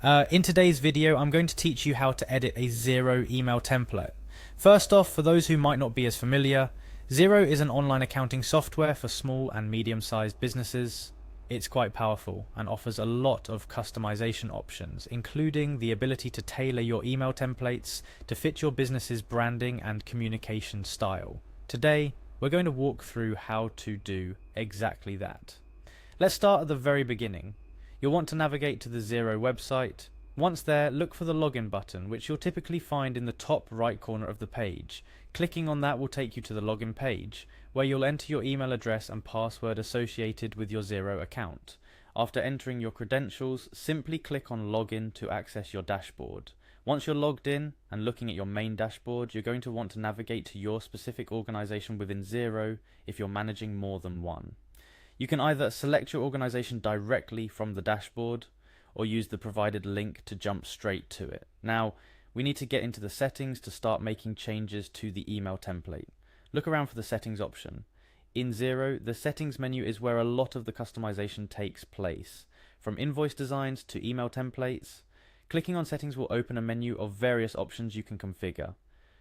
In today's video, I'm going to teach you how to edit a Xero email template. First off, for those who might not be as familiar, Xero is an online accounting software for small and medium-sized businesses. It's quite powerful and offers a lot of customization options, including the ability to tailor your email templates to fit your business's branding and communication style. Today, we're going to walk through how to do exactly that. Let's start at the very beginning. You'll want to navigate to the Xero website. Once there, look for the login button, which you'll typically find in the top right corner of the page. Clicking on that will take you to the login page, where you'll enter your email address and password associated with your Xero account. After entering your credentials, simply click on Login to access your dashboard. Once you're logged in and looking at your main dashboard, you're going to want to navigate to your specific organization within Xero if you're managing more than one. You can either select your organization directly from the dashboard or use the provided link to jump straight to it. Now, we need to get into the settings to start making changes to the email template. Look around for the settings option. In Xero, the settings menu is where a lot of the customization takes place. From invoice designs to email templates, clicking on settings will open a menu of various options you can configure.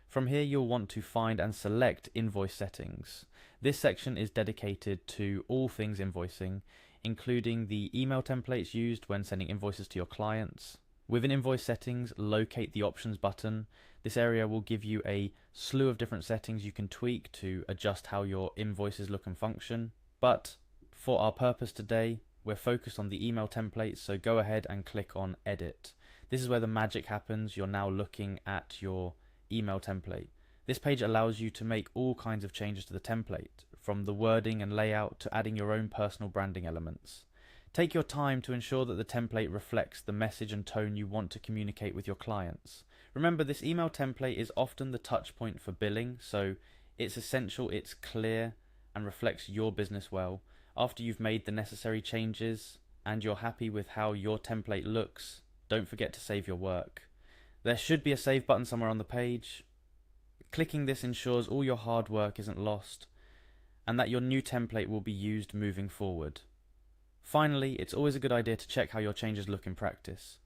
From here, you'll want to find and select invoice settings. This section is dedicated to all things invoicing, including the email templates used when sending invoices to your clients. Within invoice settings, locate the options button. This area will give you a slew of different settings you can tweak to adjust how your invoices look and function. But for our purpose today, we're focused on the email templates, so go ahead and click on Edit. This is where the magic happens. You're now looking at your email template. This page allows you to make all kinds of changes to the template, from the wording and layout to adding your own personal branding elements. Take your time to ensure that the template reflects the message and tone you want to communicate with your clients. Remember, this email template is often the touch point for billing, so it's essential it's clear and reflects your business well. After you've made the necessary changes and you're happy with how your template looks, don't forget to save your work. There should be a save button somewhere on the page. Clicking this ensures all your hard work isn't lost and that your new template will be used moving forward. Finally, it's always a good idea to check how your changes look in practice.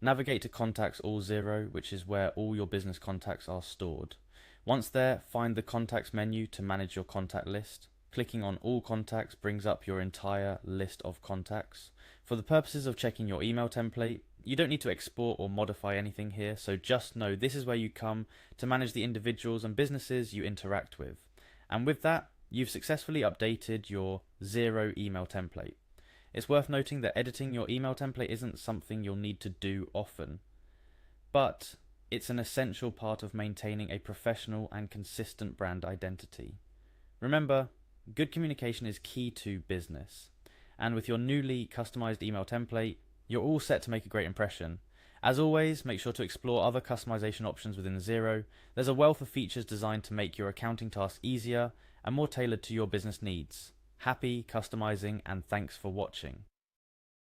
Navigate to Contacts All Xero, which is where all your business contacts are stored. Once there, find the Contacts menu to manage your contact list. Clicking on All Contacts brings up your entire list of contacts. For the purposes of checking your email template, you don't need to export or modify anything here, so just know this is where you come to manage the individuals and businesses you interact with. And with that, you've successfully updated your Xero email template. It's worth noting that editing your email template isn't something you'll need to do often, but it's an essential part of maintaining a professional and consistent brand identity. Remember, good communication is key to business, and with your newly customized email template, you're all set to make a great impression. As always, make sure to explore other customization options within Xero. There's a wealth of features designed to make your accounting tasks easier and more tailored to your business needs. Happy customizing, and thanks for watching.